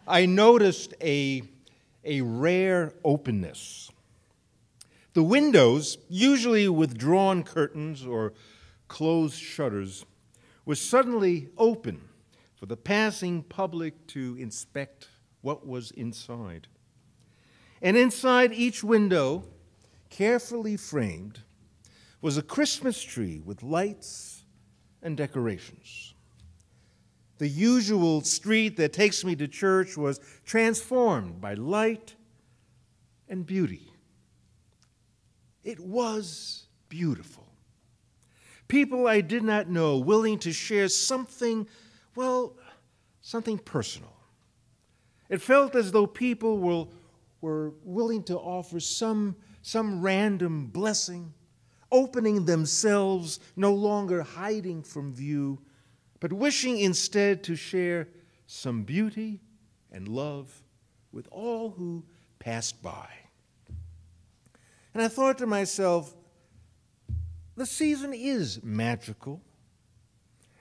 I noticed a rare openness. The windows, usually with drawn curtains or closed shutters, were suddenly open for the passing public to inspect what was inside. And inside each window, carefully framed, was a Christmas tree with lights and decorations. The usual street that takes me to church was transformed by light and beauty. It was beautiful. People I did not know willing to share something, something personal. It felt as though people were willing to offer some random blessing, opening themselves, no longer hiding from view, but wishing instead to share some beauty and love with all who passed by. And I thought to myself, the season is magical.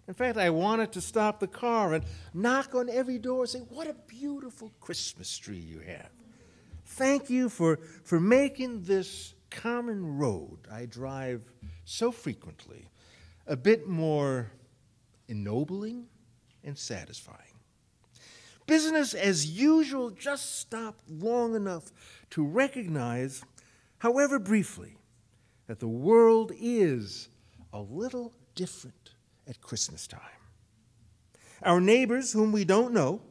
In fact, I wanted to stop the car and knock on every door and say, what a beautiful Christmas tree you have. Thank you for making this common road I drive so frequently a bit more ennobling and satisfying. Business as usual just stopped long enough to recognize, however briefly, that the world is a little different at Christmas time. Our neighbors, whom we don't know,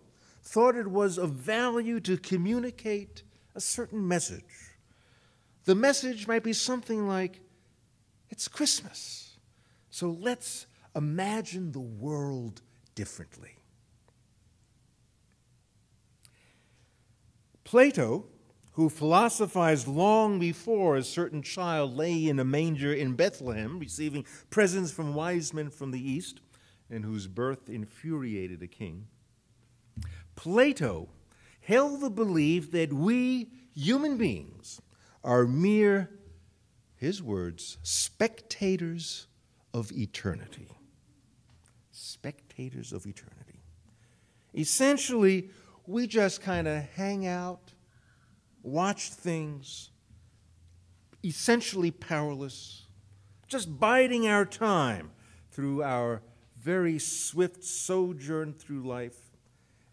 thought it was of value to communicate a certain message. The message might be something like, it's Christmas, so let's imagine the world differently. Plato, who philosophized long before a certain child lay in a manger in Bethlehem, receiving presents from wise men from the east, and whose birth infuriated a king, Plato held the belief that we, human beings, are mere, his words, spectators of eternity. Spectators of eternity. Essentially, we just kind of hang out, watch things, essentially powerless, just biding our time through our very swift sojourn through life,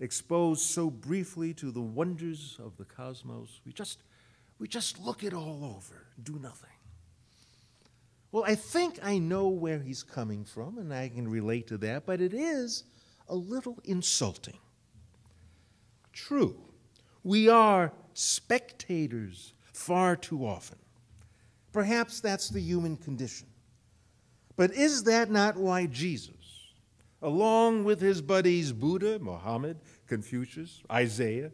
exposed so briefly to the wonders of the cosmos. We just look it all over, do nothing. Well, I think I know where he's coming from, and I can relate to that, but it is a little insulting. True, we are spectators far too often. Perhaps that's the human condition. But is that not why Jesus, along with his buddies Buddha, Muhammad, Confucius, Isaiah,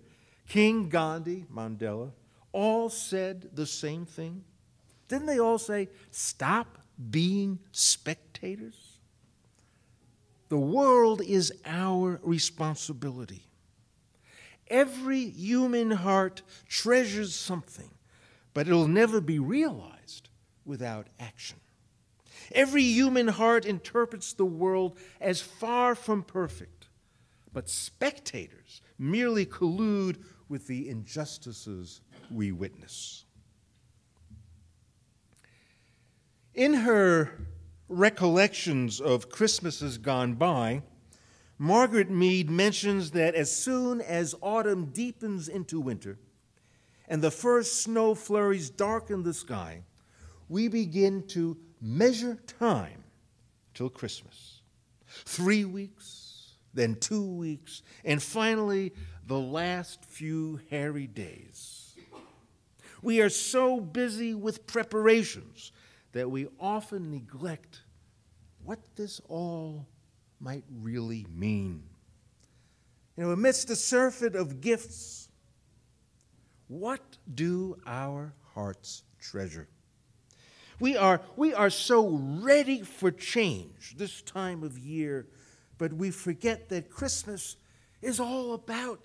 King Gandhi, Mandela, all said the same thing? Didn't they all say, stop being spectators? The world is our responsibility. Every human heart treasures something, but it'll never be realized without action. Every human heart interprets the world as far from perfect, but spectators merely collude with the injustices we witness. In her recollections of Christmases gone by, Margaret Mead mentions that as soon as autumn deepens into winter and the first snow flurries darken the sky, we begin to measure time till Christmas. 3 weeks, then 2 weeks, and finally the last few hairy days. We are so busy with preparations that we often neglect what this all might really mean. Amidst the surfeit of gifts, what do our hearts treasure? We are so ready for change this time of year, but we forget that Christmas is all about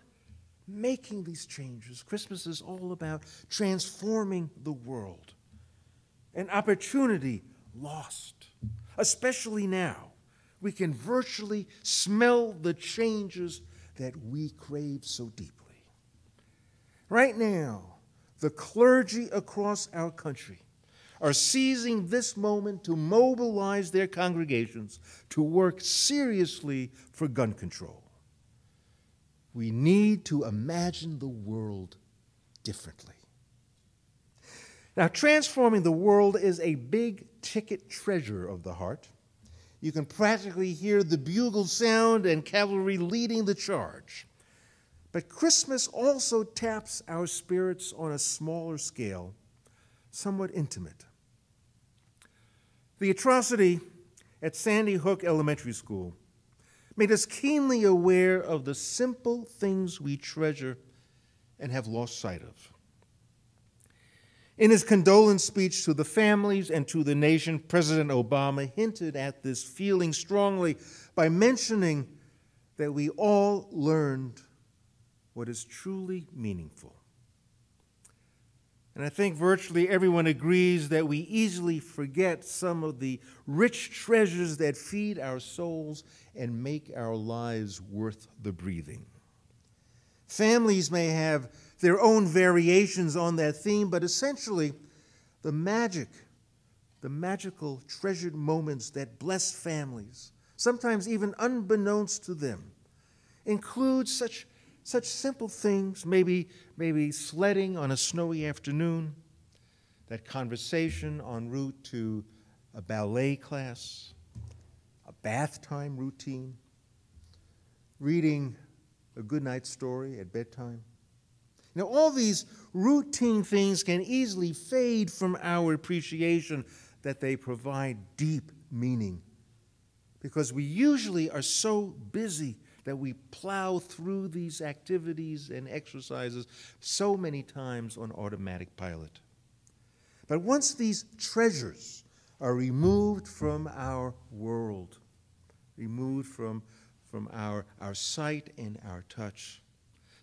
making these changes. Christmas is all about transforming the world. An opportunity lost, especially now. We can virtually smell the changes that we crave so deeply. Right now, the clergy across our country are seizing this moment to mobilize their congregations to work seriously for gun control. We need to imagine the world differently. Now, transforming the world is a big-ticket treasure of the heart. You can practically hear the bugle sound and cavalry leading the charge. But Christmas also taps our spirits on a smaller scale, somewhat intimate. The atrocity at Sandy Hook Elementary School made us keenly aware of the simple things we treasure and have lost sight of. In his condolence speech to the families and to the nation, President Obama hinted at this feeling strongly by mentioning that we all learned what is truly meaningful. And I think virtually everyone agrees that we easily forget some of the rich treasures that feed our souls and make our lives worth the breathing. Families may have their own variations on that theme, but essentially, the magical treasured moments that bless families, sometimes even unbeknownst to them, include such simple things, maybe sledding on a snowy afternoon, that conversation en route to a ballet class, a bath time routine, reading a goodnight story at bedtime. Now, all these routine things can easily fade from our appreciation that they provide deep meaning, because we usually are so busy that we plow through these activities and exercises so many times on automatic pilot. But once these treasures are removed from our world, removed from our sight and our touch,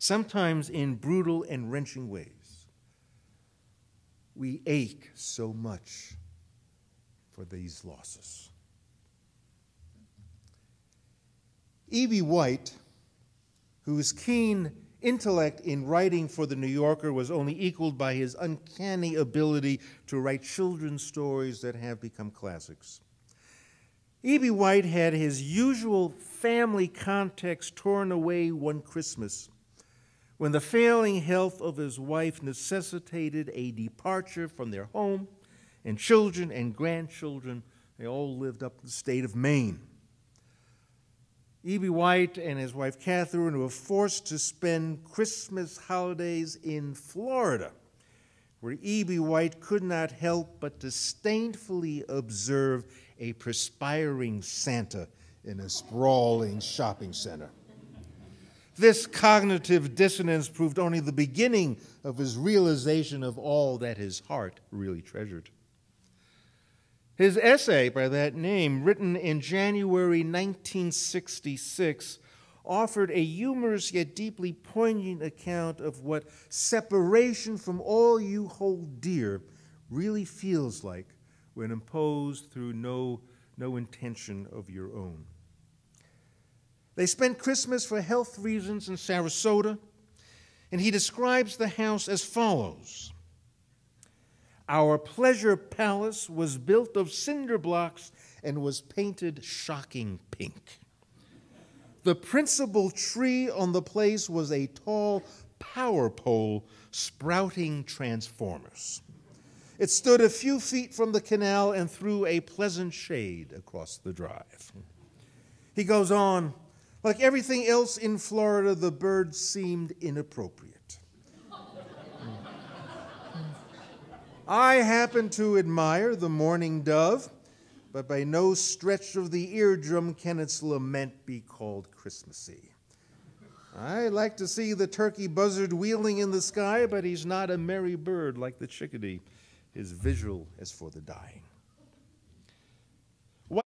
sometimes in brutal and wrenching ways, we ache so much for these losses. E.B. White, whose keen intellect in writing for The New Yorker was only equaled by his uncanny ability to write children's stories that have become classics. E.B. White had his usual family context torn away one Christmas when the failing health of his wife necessitated a departure from their home, and children and grandchildren, they all lived up in the state of Maine. E.B. White and his wife Catherine were forced to spend Christmas holidays in Florida, where E.B. White could not help but disdainfully observe a perspiring Santa in a sprawling shopping center. This cognitive dissonance proved only the beginning of his realization of all that his heart really treasured. His essay by that name, written in January 1966, offered a humorous yet deeply poignant account of what separation from all you hold dear really feels like when imposed through no intention of your own. They spent Christmas for health reasons in Sarasota, and he describes the house as follows. Our pleasure palace was built of cinder blocks and was painted shocking pink. The principal tree on the place was a tall power pole sprouting transformers. It stood a few feet from the canal and threw a pleasant shade across the drive. He goes on, like everything else in Florida, the birds seemed inappropriate. I happen to admire the mourning dove, but by no stretch of the eardrum can its lament be called Christmassy. I like to see the turkey buzzard wheeling in the sky, but he's not a merry bird like the chickadee. His vigil is for the dying.